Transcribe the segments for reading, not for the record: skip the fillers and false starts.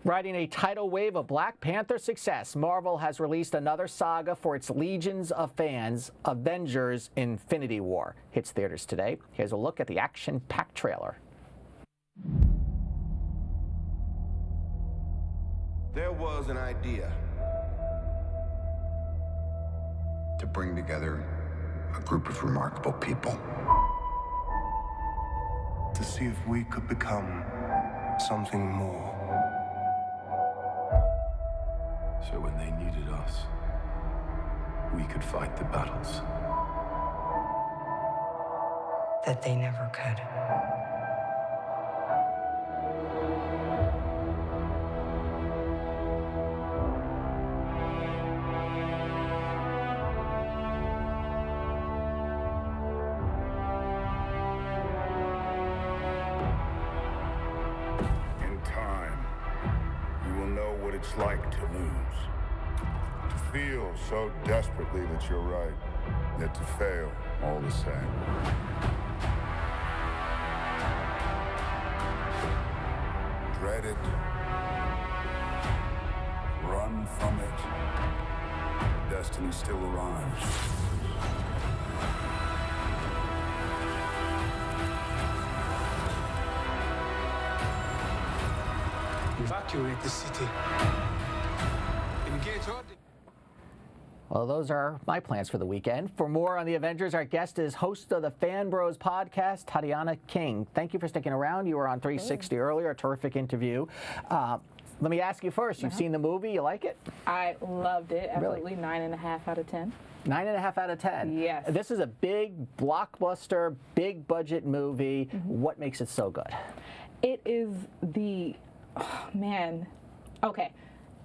Riding a tidal wave of Black Panther success, Marvel has released another saga for its legions of fans, Avengers: Infinity War. Hits theaters today. Here's a look at the action-packed trailer. There was an idea to bring together a group of remarkable people. to see if we could become something more. So when they needed us, we could fight the battles that they never could. In time, you will know what it's like to lose. To feel so desperately that you're right, yet to fail all the same. Dread it. Run from it. Destiny still arrives. Evacuate the city. Engage all the... Well, those are my plans for the weekend. For more on the Avengers, our guest is host of the Fanbros podcast, Tatiana King. Thank you for sticking around. You were on 360 earlier, a terrific interview. Let me ask you first, you've seen the movie, you like it? I loved it, absolutely. Really? 9.5 out of 10. 9.5 out of 10. Yes. This is a big blockbuster, big budget movie. What makes it so good? It is the, oh, man, okay.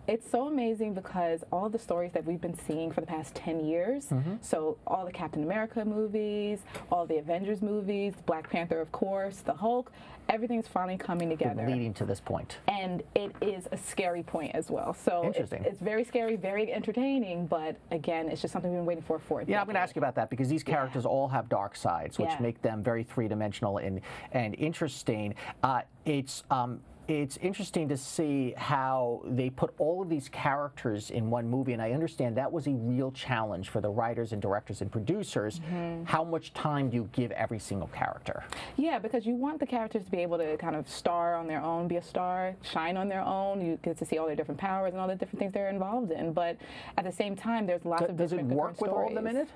It's so amazing because all the stories that we've been seeing for the past 10 years, so all the Captain America movies, all the Avengers movies, Black Panther, of course, the Hulk, everything's finally coming together. Leading to this point. And it is a scary point as well. So it's very scary, very entertaining, but again, it's just something we've been waiting for a Yeah, I'm going to ask you about that because these characters all have dark sides, which make them very three-dimensional and interesting. It's interesting to see how they put all of these characters in one movie, and I understand that was a real challenge for the writers and directors and producers. How much time do you give every single character? Yeah, because you want the characters to be able to kind of star on their own, be a star, shine on their own. You get to see all their different powers and all the different things they're involved in. But at the same time, there's lots of different stories. Does it work with all of them in it?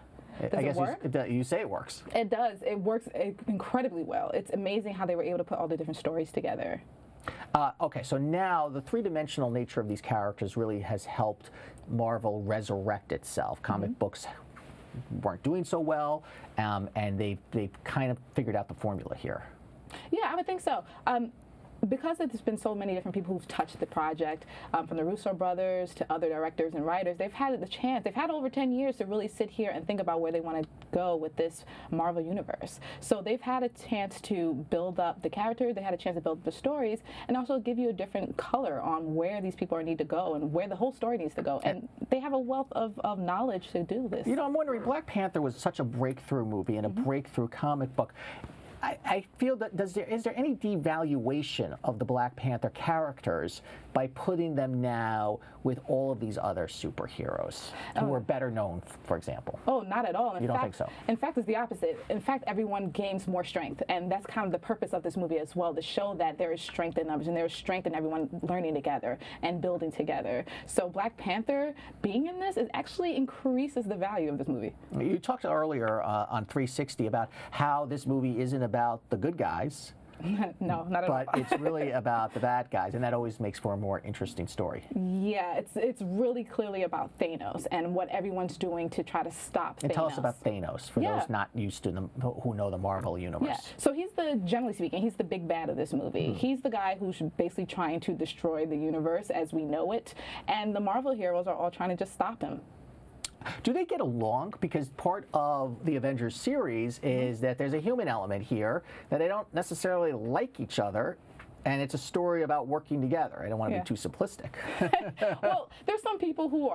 Does it work? You say it works. It does. It works incredibly well. It's amazing how they were able to put all the different stories together. Okay, so now the three-dimensional nature of these characters really has helped Marvel resurrect itself. Comic books weren't doing so well, and they've kind of figured out the formula here. Yeah, I would think so. Because there's been so many different people who've touched the project, from the Russo brothers to other directors and writers, they've had the chance, they've had over 10 years to really sit here and think about where they want to go with this Marvel universe. So they've had a chance to build up the characters, they had a chance to build up the stories, and also give you a different color on where these people need to go and where the whole story needs to go. And they have a wealth of knowledge to do this. You know, I'm wondering, Black Panther was such a breakthrough movie and a breakthrough comic book. I feel that is there any devaluation of the Black Panther characters by putting them now with all of these other superheroes who are better known, for example? Oh, not at all. You don't think so? In fact, it's the opposite. In fact, everyone gains more strength, and that's kind of the purpose of this movie as well, to show that there is strength in numbers and there is strength in everyone learning together and building together. So Black Panther being in this, it actually increases the value of this movie. You talked earlier on 360 about how this movie isn't about the good guys. No, not at all. But it's really about the bad guys, and that always makes for a more interesting story. Yeah, it's really clearly about Thanos and what everyone's doing to try to stop Thanos. And tell us about Thanos, for those not used to who know the Marvel universe. Yeah, so he's generally speaking, he's the big bad of this movie. He's the guy who's basically trying to destroy the universe as we know it, and the Marvel heroes are all trying to just stop him. Do they get along? Because part of the Avengers series is that there's a human element here, that they don't necessarily like each other, and it's a story about working together. I don't want to be too simplistic. Well, there's some people who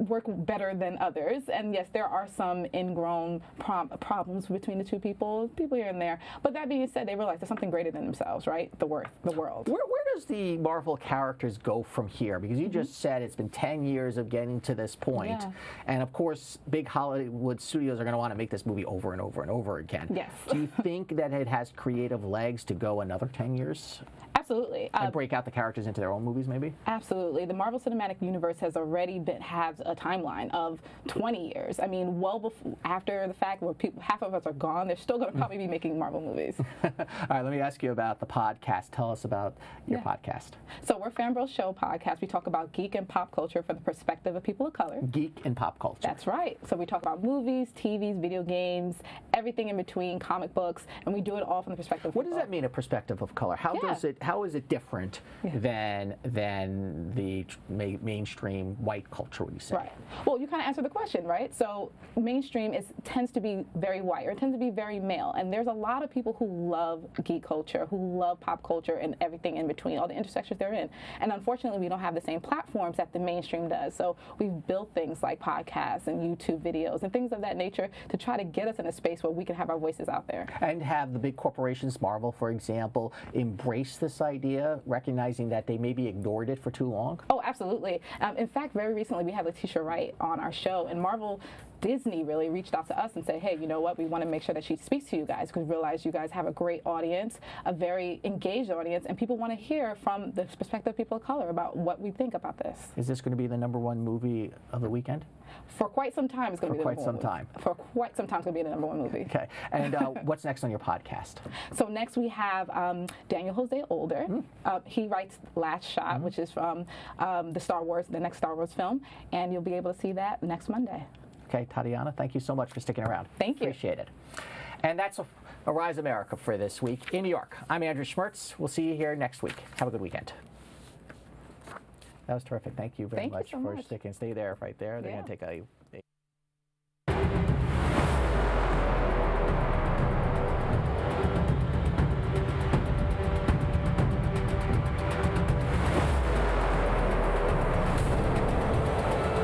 work better than others, and yes, there are some ingrown problems between the two people here and there. But that being said, they realize there's something greater than themselves, right? The world. Where does the Marvel characters go from here? Because you just said it's been 10 years of getting to this point. Yeah. And of course, big Hollywood studios are going to want to make this movie over and over and over again. Yes. Do you think that it has creative legs to go another 10 years? Absolutely. And break out the characters into their own movies, maybe? Absolutely. The Marvel Cinematic Universe has already has a timeline of 20 years. I mean, well before, after the fact, where half of us are gone, they're still going to probably be making Marvel movies. All right, let me ask you about the podcast. Tell us about your podcast. So we're Fanbros Show podcast. We talk about geek and pop culture from the perspective of people of color. Geek and pop culture. That's right. So we talk about movies, TVs, video games, everything in between, comic books, and we do it all from the perspective of What does that mean, a perspective of color? How is it different than the mainstream white culture, would you say? Right. Well, you kind of answered the question, right? So mainstream tends to be very white, or it tends to be very male, and there's a lot of people who love geek culture, who love pop culture and everything in between, all the intersections they're in. And unfortunately, we don't have the same platforms that the mainstream does. So we've built things like podcasts and YouTube videos and things of that nature to try to get us in a space where we can have our voices out there. And have the big corporations, Marvel, for example, embrace this idea, recognizing that they maybe ignored it for too long? Oh, absolutely. In fact, very recently we had Letitia Wright on our show, and Disney really reached out to us and said, hey, you know what, we want to make sure that she speaks to you guys because we realize you guys have a great audience, a very engaged audience, and people want to hear from the perspective of people of color about what we think about this. Is this going to be the #1 movie of the weekend? For quite some time, it's going to be the number one movie. For quite some time, it's going to be the #1 movie. Okay. And what's next on your podcast? So next we have Daniel Jose Older. He writes Last Shot, which is from the next Star Wars film, and you'll be able to see that next Monday. Okay, Tatiana, thank you so much for sticking around. Thank you. Appreciate it. And that's Arise America for this week in New York. I'm Andrew Schmertz. We'll see you here next week. Have a good weekend. That was terrific. Thank you very much for sticking. Stay there, right there. They're going to take a